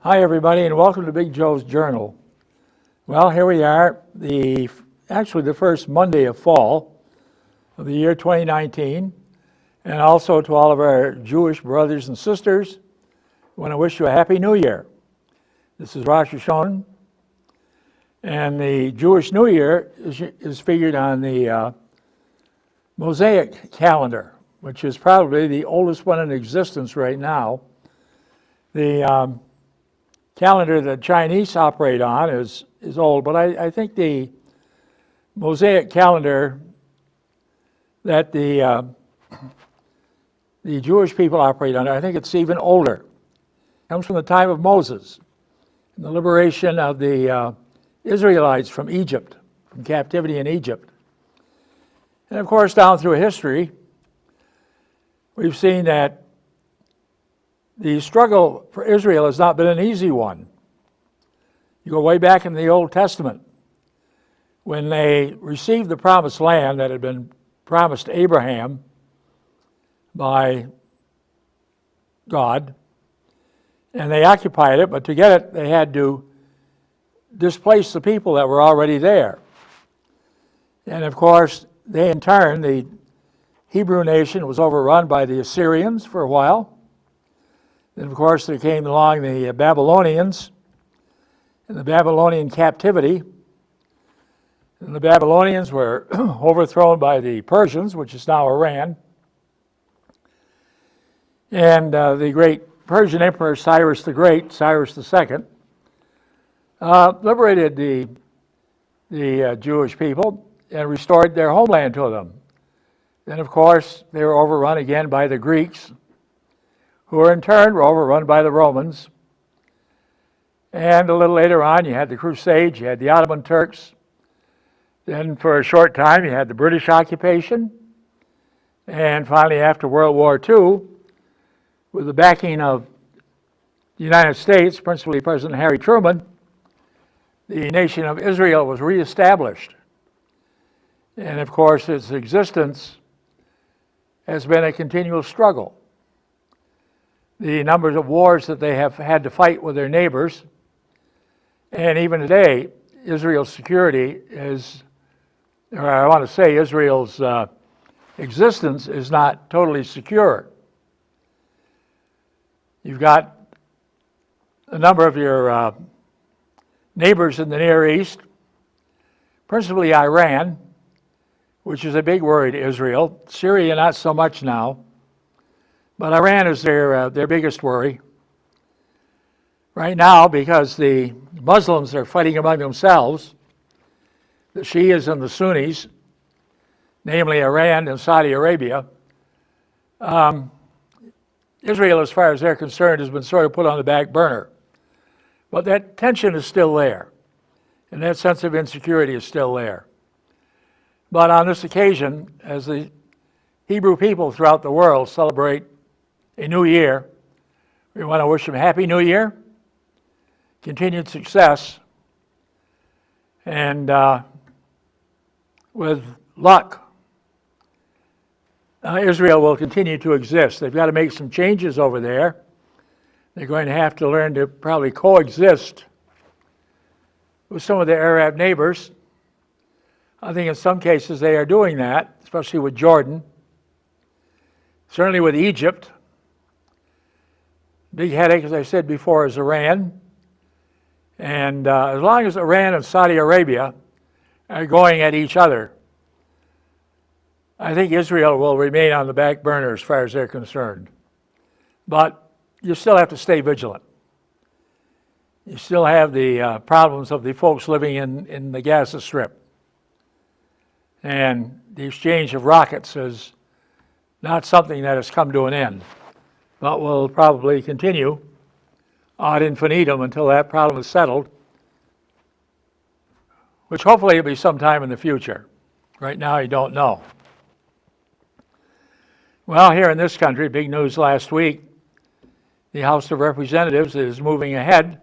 Hi everybody, and welcome to Big Joe's Journal. Well, here we are, actually the first Monday of fall of the year 2019, and also to all of our Jewish brothers and sisters, I want to wish you a Happy New Year. This is Rosh Hashanah, and the Jewish New Year is figured on the Mosaic calendar, which is probably the oldest one in existence right now. The calendar that Chinese operate on is old, but I think the Mosaic calendar that the Jewish people operate under, I think it's even older. It comes from the time of Moses and the liberation of the Israelites from Egypt, from captivity in Egypt. And of course, down through history, we've seen that the struggle for Israel has not been an easy one. You go way back in the Old Testament, when they received the promised land that had been promised to Abraham by God, and they occupied it, but to get it, they had to displace the people that were already there. And of course, they in turn, the Hebrew nation was overrun by the Assyrians for a while. Then, of course, there came along the Babylonians and the Babylonian captivity. And the Babylonians were overthrown by the Persians, which is now Iran. And the great Persian Emperor Cyrus the Great, Cyrus II, liberated the Jewish people and restored their homeland to them. Then, of course, they were overrun again by the Greeks, who in turn were overrun by the Romans. And a little later on, you had the Crusades, you had the Ottoman Turks. Then for a short time, you had the British occupation. And finally, after World War II, with the backing of the United States, principally President Harry Truman, the nation of Israel was reestablished. And of course, its existence has been a continual struggle. The numbers of wars that they have had to fight with their neighbors, and even today, Israel's security is, or I want to say Israel's existence is not totally secure. You've got a number of your neighbors in the Near East, principally Iran, which is a big worry to Israel. Syria, not so much now. But Iran is their biggest worry right now, because the Muslims are fighting among themselves, the Shias and the Sunnis, namely Iran and Saudi Arabia. Israel, as far as they're concerned, has been sort of put on the back burner. But that tension is still there, and that sense of insecurity is still there. But on this occasion, as the Hebrew people throughout the world celebrate a new year, we want to wish them a Happy New Year, continued success, and with luck, Israel will continue to exist. They've got to make some changes over there. They're going to have to learn to probably coexist with some of their Arab neighbors. I think in some cases they are doing that, especially with Jordan, certainly with Egypt. Big headache, as I said before, is Iran. And as long as Iran and Saudi Arabia are going at each other, I think Israel will remain on the back burner as far as they're concerned. But you still have to stay vigilant. You still have the problems of the folks living in the Gaza Strip. And the exchange of rockets is not something that has come to an end, but will probably continue ad infinitum until that problem is settled, which hopefully will be sometime in the future. Right now, you don't know. Well, here in this country, big news last week, the House of Representatives is moving ahead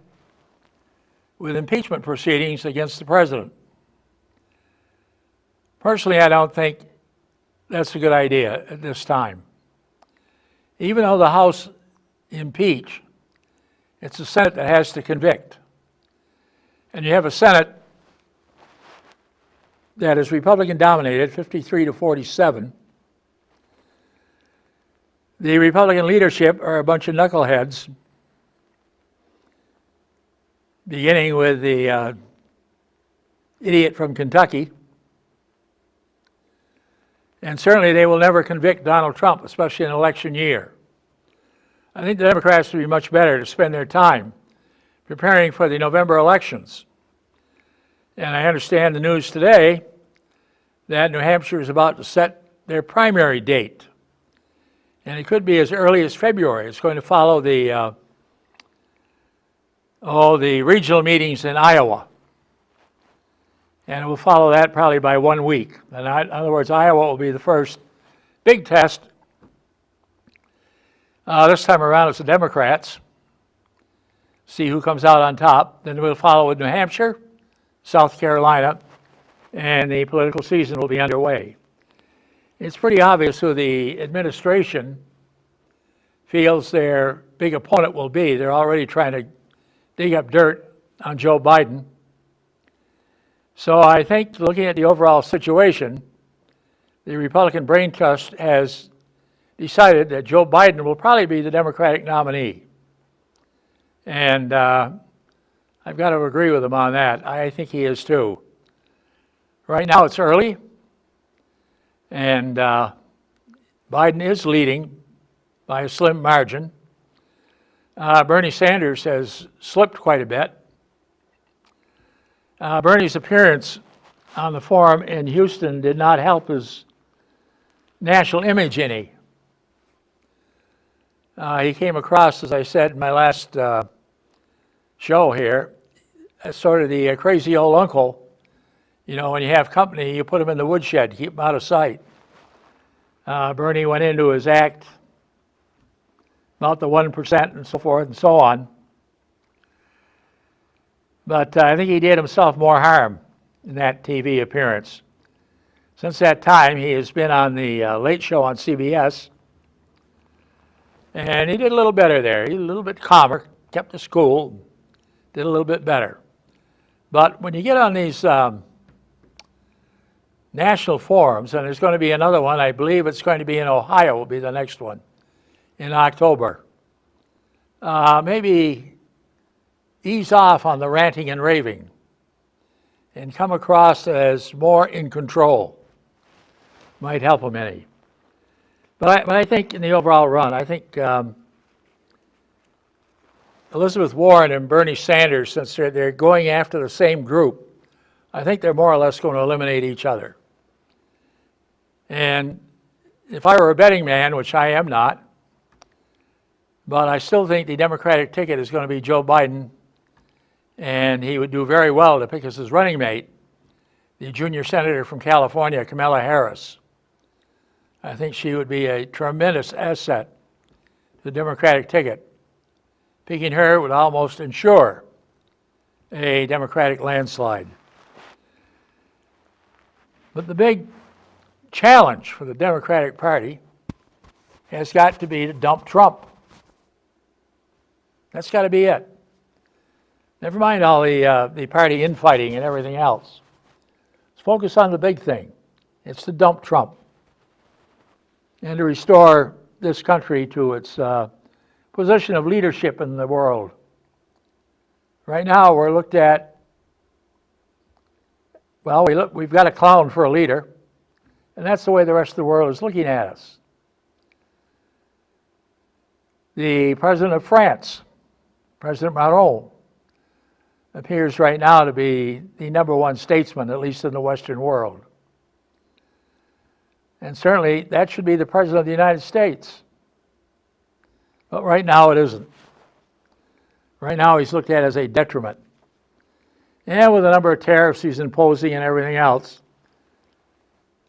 with impeachment proceedings against the president. Personally, I don't think that's a good idea at this time. Even though the House impeach It's the Senate that has to convict. And you have a Senate that is Republican dominated, 53 to 47. The Republican leadership are a bunch of knuckleheads, beginning with the idiot from Kentucky. And certainly they will never convict Donald Trump, especially in an election year. I think the Democrats would be much better to spend their time preparing for the November elections. And I understand the news today that New Hampshire is about to set their primary date. And it could be as early as February. It's going to follow the regional meetings in Iowa. And it will follow that probably by 1 week. In other words, Iowa will be the first big test. This time around, it's the Democrats. See who comes out on top. Then we'll follow with New Hampshire, South Carolina, and the political season will be underway. It's pretty obvious who the administration feels their big opponent will be. They're already trying to dig up dirt on Joe Biden. So I think looking at the overall situation, the Republican brain trust has decided that Joe Biden will probably be the Democratic nominee. And I've got to agree with them on that. I think he is too. Right now it's early, and Biden is leading by a slim margin. Bernie Sanders has slipped quite a bit. Bernie's appearance on the forum in Houston did not help his national image any. He came across, as I said in my last show here, as sort of the crazy old uncle. You know, when you have company, you put him in the woodshed, keep him out of sight. Bernie went into his act about the 1% and so forth and so on. But I think he did himself more harm in that TV appearance. Since that time, he has been on the Late Show on CBS, and he did a little better there. He was a little bit calmer, kept his cool, did a little bit better. But when you get on these national forums, and there's going to be another one, I believe it's going to be in Ohio, will be the next one, in October. Maybe ease off on the ranting and raving and come across as more in control. Might help them any. But I think in the overall run, I think Elizabeth Warren and Bernie Sanders, since they're going after the same group, I think they're more or less going to eliminate each other. And if I were a betting man, which I am not, but I still think the Democratic ticket is going to be Joe Biden, and he would do very well to pick as his running mate the junior senator from California, Kamala Harris. I think she would be a tremendous asset to the Democratic ticket. Picking her would almost ensure a Democratic landslide. But the big challenge for the Democratic Party has got to be to dump Trump. That's got to be it. Never mind all the party infighting and everything else. Let's focus on the big thing. It's to dump Trump and to restore this country to its position of leadership in the world. Right now, we're looked at, well, we've got a clown for a leader, and that's the way the rest of the world is looking at us. The president of France, President Macron, appears right now to be the number one statesman, at least in the Western world. And certainly, that should be the president of the United States. But right now, it isn't. Right now, he's looked at as a detriment. And with the number of tariffs he's imposing and everything else,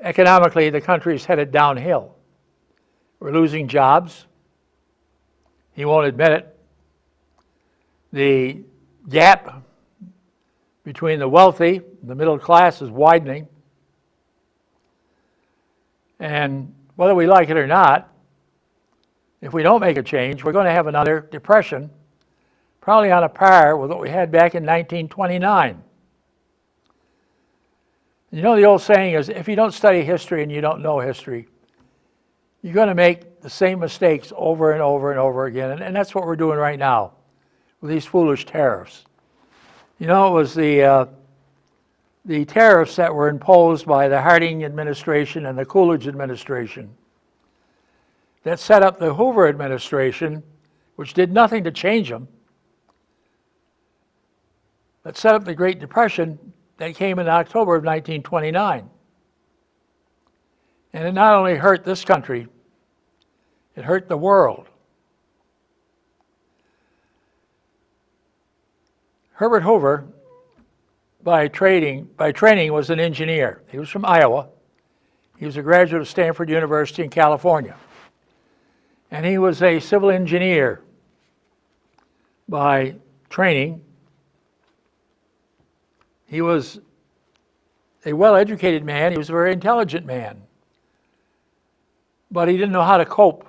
economically, the country's headed downhill. We're losing jobs. He won't admit it. The gap between the wealthy and the middle class is widening. And whether we like it or not, if we don't make a change, we're going to have another depression probably on a par with what we had back in 1929. You know, the old saying is, if you don't study history and you don't know history, you're going to make the same mistakes over and over and over again. And that's what we're doing right now with these foolish tariffs. You know, it was the tariffs that were imposed by the Harding administration and the Coolidge administration that set up the Hoover administration, which did nothing to change them, that set up the Great Depression that came in October of 1929. And it not only hurt this country, it hurt the world. Herbert Hoover, by training, was an engineer. He was from Iowa. He was a graduate of Stanford University in California. And he was a civil engineer by training. He was a well-educated man. He was a very intelligent man. But he didn't know how to cope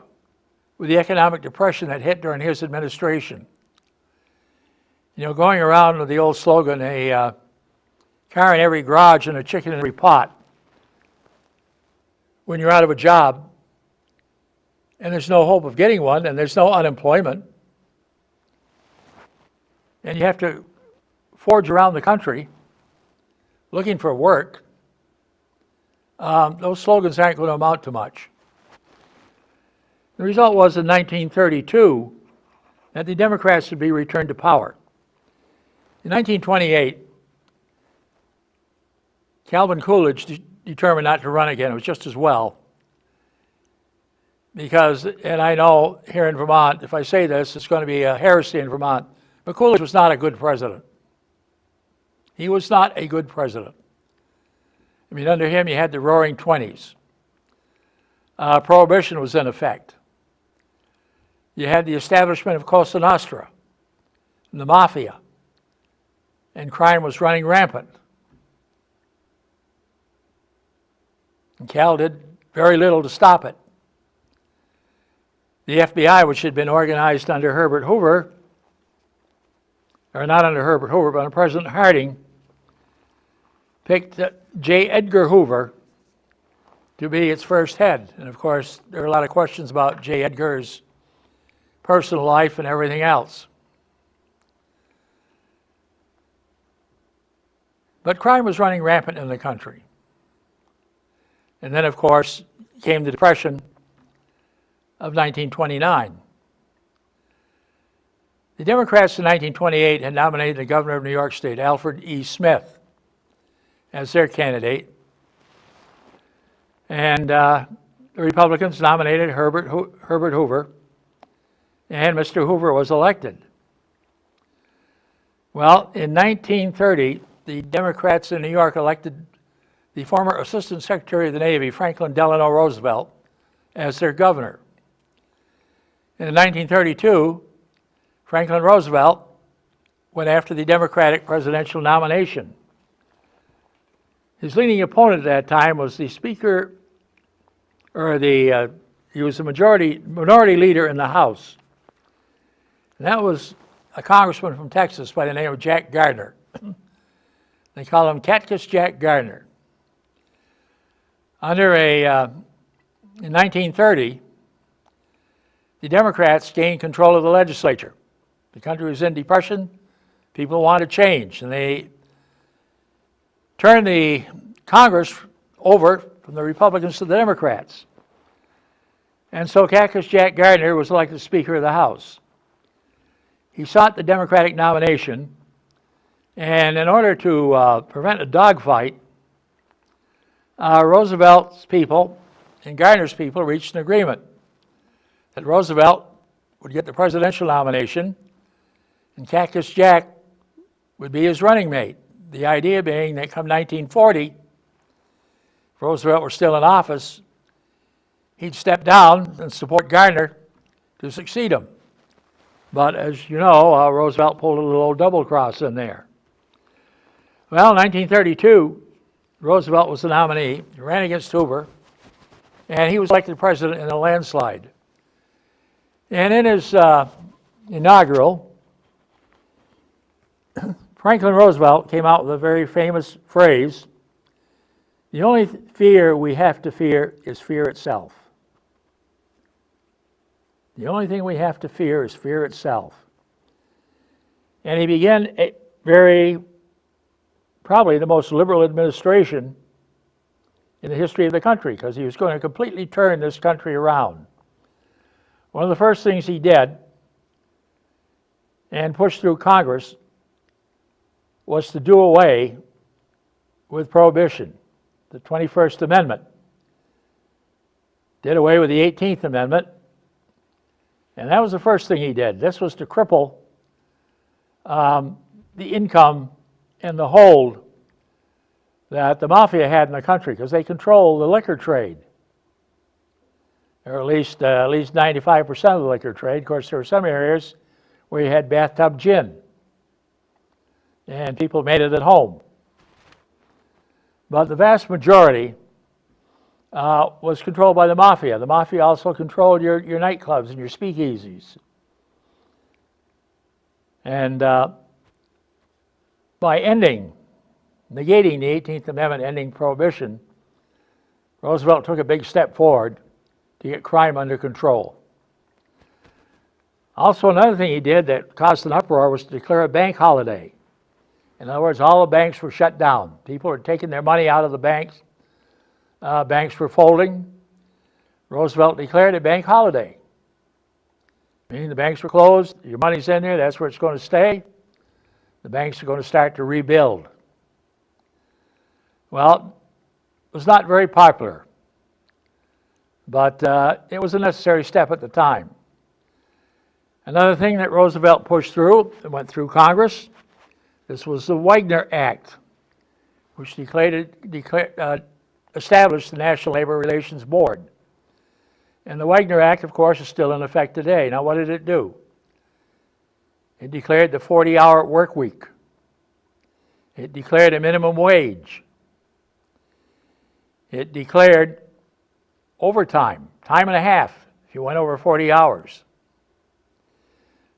with the economic depression that hit during his administration. You know, going around with the old slogan, a car in every garage and a chicken in every pot. When you're out of a job and there's no hope of getting one and there's no unemployment, and you have to forge around the country looking for work, those slogans aren't going to amount to much. The result was in 1932 that the Democrats would be returned to power. In 1928, Calvin Coolidge determined not to run again. It was just as well. Because, and I know here in Vermont, if I say this, it's going to be a heresy in Vermont, but Coolidge was not a good president. He was not a good president. I mean, under him, you had the Roaring Twenties. Prohibition was in effect. You had the establishment of Cosa Nostra, and the mafia, and crime was running rampant. And Cal did very little to stop it. The FBI, which had been organized under Herbert Hoover, or not under Herbert Hoover, but under President Harding, picked J. Edgar Hoover to be its first head. And of course, there are a lot of questions about J. Edgar's personal life and everything else. But crime was running rampant in the country. And then, of course, came the Depression of 1929. The Democrats in 1928 had nominated the governor of New York State, Alfred E. Smith, as their candidate. And the Republicans nominated Herbert Hoover, and Mr. Hoover was elected. Well, in 1930, the Democrats in New York elected the former Assistant Secretary of the Navy, Franklin Delano Roosevelt, as their governor. And in 1932, Franklin Roosevelt went after the Democratic presidential nomination. His leading opponent at that time was the Speaker, or he was the minority leader in the House. And that was a congressman from Texas by the name of Jack Gardner. They call him Cactus Jack Gardner. In 1930, the Democrats gained control of the legislature. The country was in depression. People wanted change, and they turned the Congress over from the Republicans to the Democrats. And so Cactus Jack Gardner was elected Speaker of the House. He sought the Democratic nomination, and in order to prevent a dogfight, Roosevelt's people and Gardner's people reached an agreement that Roosevelt would get the presidential nomination and Cactus Jack would be his running mate. The idea being that come 1940, if Roosevelt were still in office, he'd step down and support Gardner to succeed him. But as you know, Roosevelt pulled a little double cross in there. Well, in 1932, Roosevelt was the nominee. He ran against Hoover, and he was elected president in a landslide. And in his inaugural, Franklin Roosevelt came out with a very famous phrase, "The only fear we have to fear is fear itself." The only thing we have to fear is fear itself. And he began a probably the most liberal administration in the history of the country, because he was going to completely turn this country around. One of the first things he did and pushed through Congress was to do away with prohibition. The 21st Amendment did away with the 18th Amendment, and that was the first thing he did. This was to cripple the income and the hold that the mafia had in the country, because they control the liquor trade, or at least 95% of the liquor trade. Of course, there were some areas where you had bathtub gin, and people made it at home. But the vast majority was controlled by the mafia. The mafia also controlled your nightclubs and your speakeasies. And by negating the 18th Amendment, ending prohibition, Roosevelt took a big step forward to get crime under control. Also, another thing he did that caused an uproar was to declare a bank holiday. In other words, all the banks were shut down. People were taking their money out of the banks. Banks were folding. Roosevelt declared a bank holiday, meaning the banks were closed, your money's in there, that's where it's going to stay. The banks are going to start to rebuild. Well, it was not very popular, but it was a necessary step at the time. Another thing that Roosevelt pushed through and went through Congress, this was the Wagner Act, which established the National Labor Relations Board. And the Wagner Act, of course, is still in effect today. Now, what did it do? It declared the 40-hour work week. It declared a minimum wage. It declared overtime, time and a half if you went over 40 hours.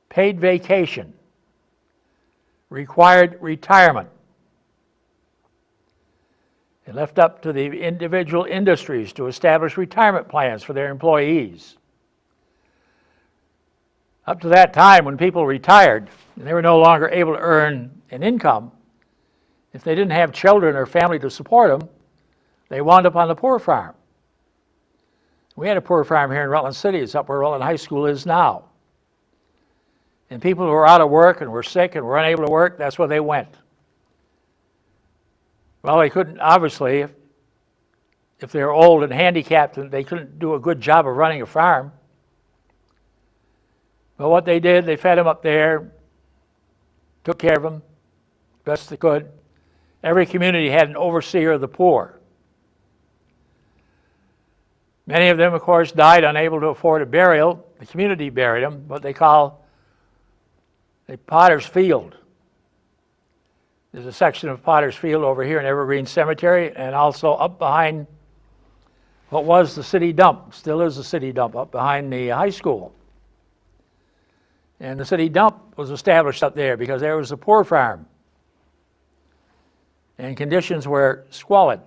Paid vacation. Required retirement. It left up to the individual industries to establish retirement plans for their employees. Up to that time, when people retired and they were no longer able to earn an income, if they didn't have children or family to support them, they wound up on the poor farm. We had a poor farm here in Rutland City. It's up where Rutland High School is now. And people who were out of work and were sick and were unable to work, that's where they went. Well, they couldn't, obviously, if they were old and handicapped, they couldn't do a good job of running a farm. But what they did, they fed them up there, took care of them best they could. Every community had an overseer of the poor. Many of them, of course, died unable to afford a burial. The community buried them, what they call a Potter's Field. There's a section of Potter's Field over here in Evergreen Cemetery, and also up behind what was the city dump, still is the city dump, up behind the high school. And the city dump was established up there because there was a poor farm. And conditions were squalid.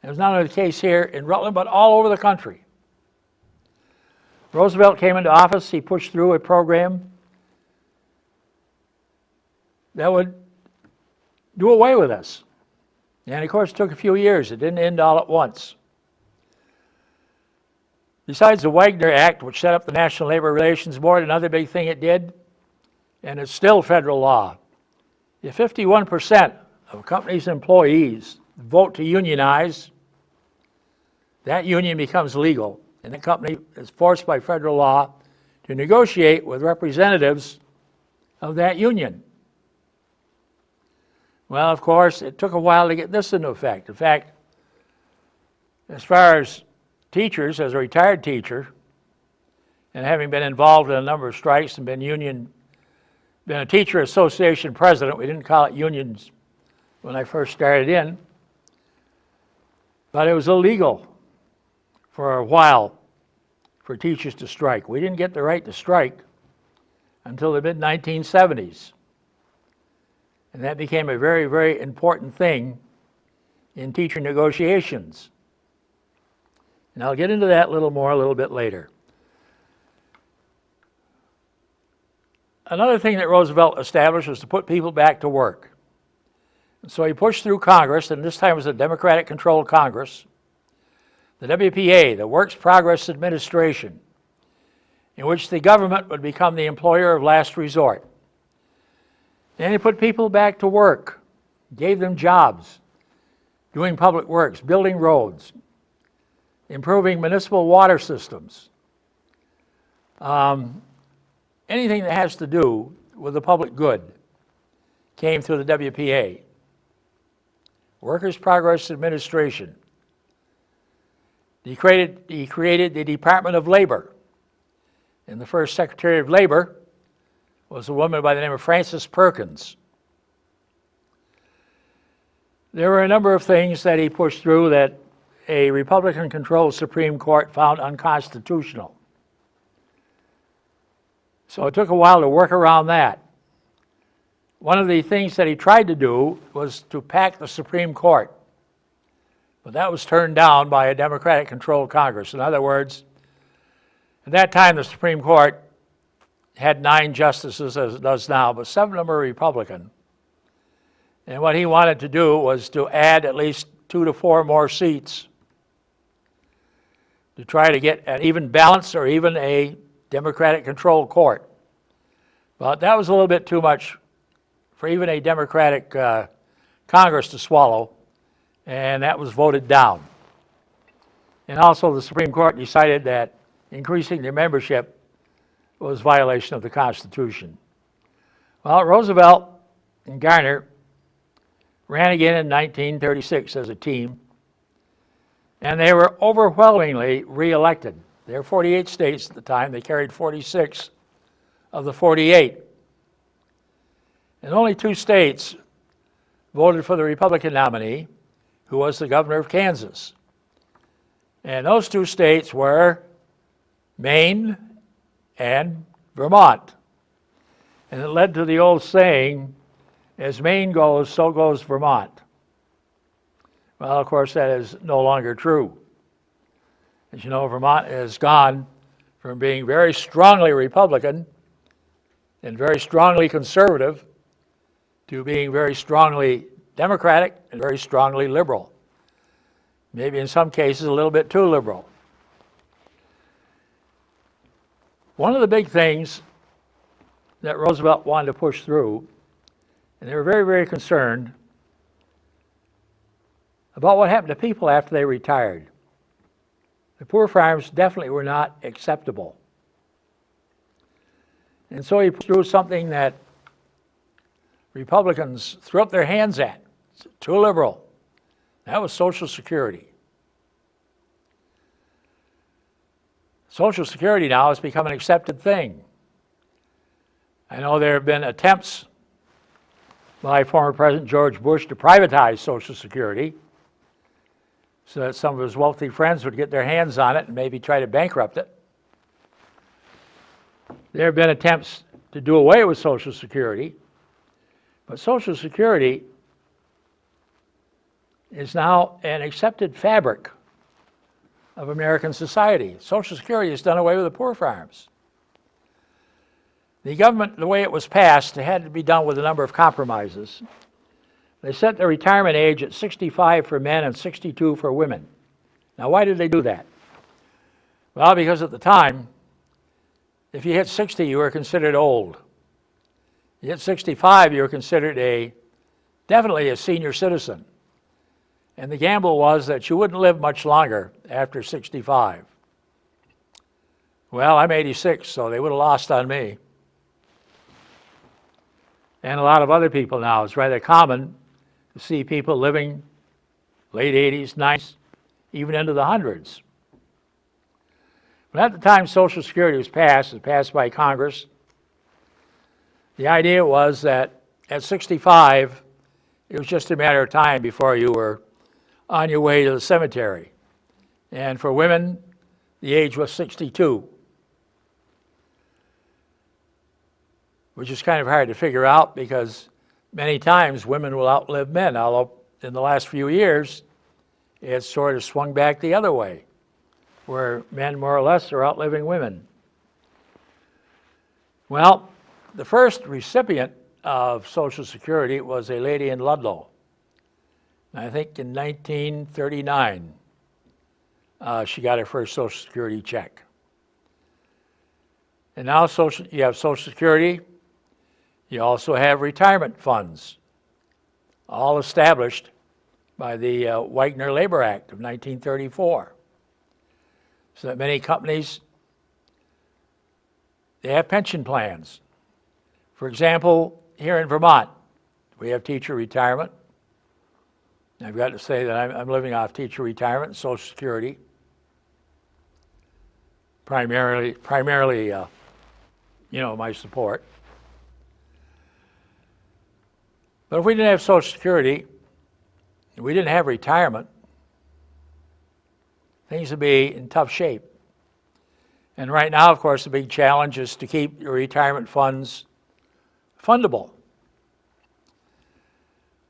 It was not only the case here in Rutland, but all over the country. Roosevelt came into office, he pushed through a program that would do away with this. And of course, it took a few years. It didn't end all at once. Besides the Wagner Act, which set up the National Labor Relations Board, another big thing it did, and it's still federal law, if 51% of a company's employees vote to unionize, that union becomes legal, and the company is forced by federal law to negotiate with representatives of that union. Well, of course, it took a while to get this into effect. In fact, as far as teachers, as a retired teacher, and having been involved in a number of strikes and been a teacher association president, we didn't call it unions when I first started in, but it was illegal for a while for teachers to strike. We didn't get the right to strike until the mid-1970s. And that became a very, very important thing in teacher negotiations. And I'll get into that a little bit later. Another thing that Roosevelt established was to put people back to work. And so he pushed through Congress, and this time it was a Democratic-controlled Congress, the WPA, the Works Progress Administration, in which the government would become the employer of last resort. And he put people back to work, gave them jobs, doing public works, building roads, improving municipal water systems, anything that has to do with the public good came through the WPA, Workers' Progress Administration. He created the Department of Labor, and the first Secretary of Labor was a woman by the name of Frances Perkins. There were a number of things that he pushed through that a Republican-controlled Supreme Court found unconstitutional. So it took a while to work around that. One of the things that he tried to do was to pack the Supreme Court, but that was turned down by a Democratic-controlled Congress. In other words, at that time the Supreme Court had 9 justices, as it does now, but 7 of them were Republican. And what he wanted to do was to add at least 2 to 4 more seats to try to get an even balance or even a Democratic-controlled court. But that was a little bit too much for even a Democratic Congress to swallow, and that was voted down. And also the Supreme Court decided that increasing their membership was violation of the Constitution. Well, Roosevelt and Garner ran again in 1936 as a team, and they were overwhelmingly reelected. There were 48 states at the time. They carried 46 of the 48. And only 2 states voted for the Republican nominee, who was the governor of Kansas. And those 2 states were Maine and Vermont. And it led to the old saying, as Maine goes, so goes Vermont. Well, of course, that is no longer true. As you know, Vermont has gone from being very strongly Republican and very strongly conservative to being very strongly Democratic and very strongly liberal. Maybe in some cases a little bit too liberal. One of the big things that Roosevelt wanted to push through, and they were very, very concerned about what happened to people after they retired. The poor farms definitely were not acceptable. And so he pushed through something that Republicans threw up their hands at. It's too liberal. That was Social Security. Social Security now has become an accepted thing. I know there have been attempts by former President George Bush to privatize Social Security so that some of his wealthy friends would get their hands on it and maybe try to bankrupt it. There have been attempts to do away with Social Security, but Social Security is now an accepted fabric of American society. Social Security has done away with the poor farms. The government, the way it was passed, it had to be done with a number of compromises. They set the retirement age at 65 for men and 62 for women. Now, why did they do that? Well, because at the time, if you hit 60, you were considered old. You hit 65, you were considered definitely a senior citizen. And the gamble was that you wouldn't live much longer after 65. Well, I'm 86, so they would have lost on me. And a lot of other people now. It's rather common to see people living late 80s, 90s, even into the hundreds. But at the time Social Security was passed, it was passed by Congress, the idea was that at 65, it was just a matter of time before you were on your way to the cemetery. And for women, the age was 62, which is kind of hard to figure out because many times women will outlive men, although in the last few years, it's sort of swung back the other way, where men more or less are outliving women. Well, the first recipient of Social Security was a lady in Ludlow. I think in 1939, she got her first Social Security check. And now you have Social Security. You also have retirement funds, all established by the Wagner Labor Act of 1934. So that many companies, they have pension plans. For example, here in Vermont, we have teacher retirement. I've got to say that I'm living off teacher retirement and Social Security, primarily, my support. But if we didn't have Social Security, we didn't have retirement, things would be in tough shape. And right now, of course, the big challenge is to keep your retirement funds fundable.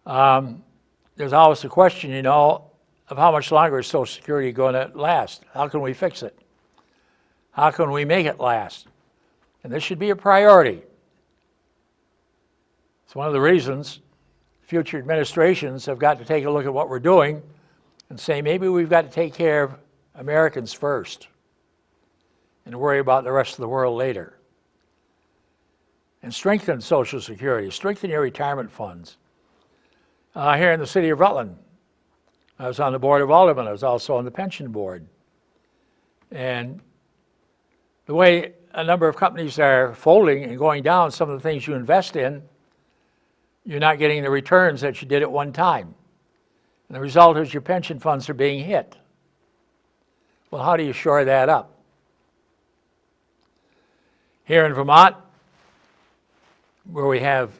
There's always a question, of how much longer is Social Security going to last? How can we fix it? How can we make it last? And this should be a priority. It's one of the reasons future administrations have got to take a look at what we're doing and say, maybe we've got to take care of Americans first and worry about the rest of the world later. And strengthen Social Security, strengthen your retirement funds. Here in the city of Rutland, I was on the Board of Aldermen. I was also on the pension board. And the way a number of companies are folding and going down, some of the things you invest in, you're not getting the returns that you did at one time. And the result is your pension funds are being hit. Well, how do you shore that up? Here in Vermont, where we have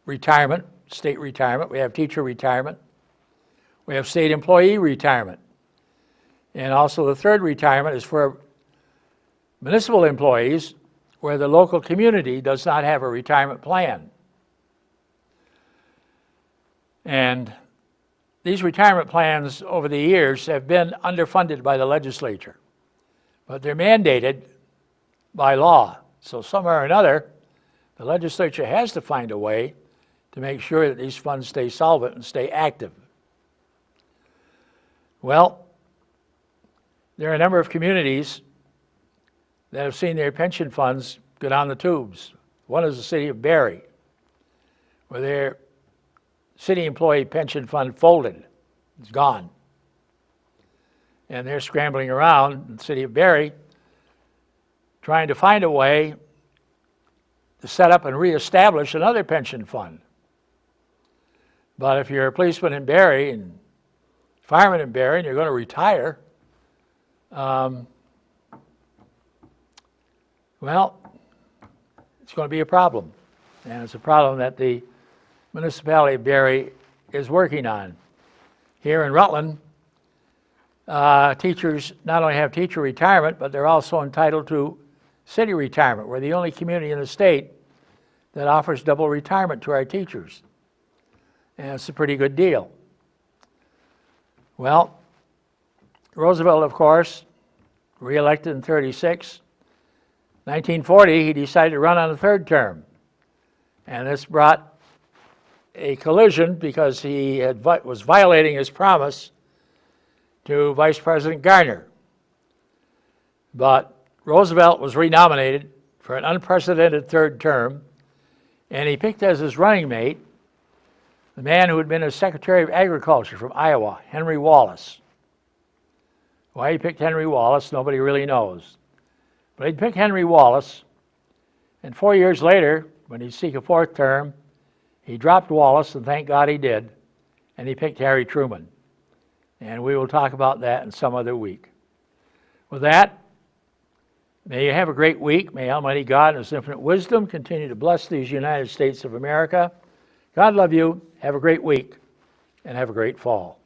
retirement, state retirement, we have teacher retirement, we have state employee retirement. And also the third retirement is for municipal employees where the local community does not have a retirement plan. And these retirement plans over the years have been underfunded by the legislature, but they're mandated by law. So somewhere or another, the legislature has to find a way to make sure that these funds stay solvent and stay active. Well, there are a number of communities that have seen their pension funds go down the tubes. One is the city of Barrie, where their city employee pension fund folded. It's gone. And they're scrambling around in the city of Barrie trying to find a way to set up and reestablish another pension fund. But if you're a policeman in Barrie and fireman in Barrie and you're going to retire, well, it's going to be a problem. And it's a problem that the municipality of Barrie is working on. Here in Rutland, teachers not only have teacher retirement, but they're also entitled to city retirement. We're the only community in the state that offers double retirement to our teachers. And it's a pretty good deal. Well, Roosevelt, of course, re-elected in 1936. 1940, he decided to run on a third term. And this brought a collision because he was violating his promise to Vice President Garner. But Roosevelt was renominated for an unprecedented third term, and he picked as his running mate the man who had been his Secretary of Agriculture from Iowa, Henry Wallace. Why he picked Henry Wallace, nobody really knows. But he'd picked Henry Wallace, and 4 years later, when he'd seek a fourth term, he dropped Wallace, and thank God he did, and he picked Harry Truman. And we will talk about that in some other week. With that, may you have a great week. May Almighty God in His infinite wisdom continue to bless these United States of America. God love you. Have a great week, and have a great fall.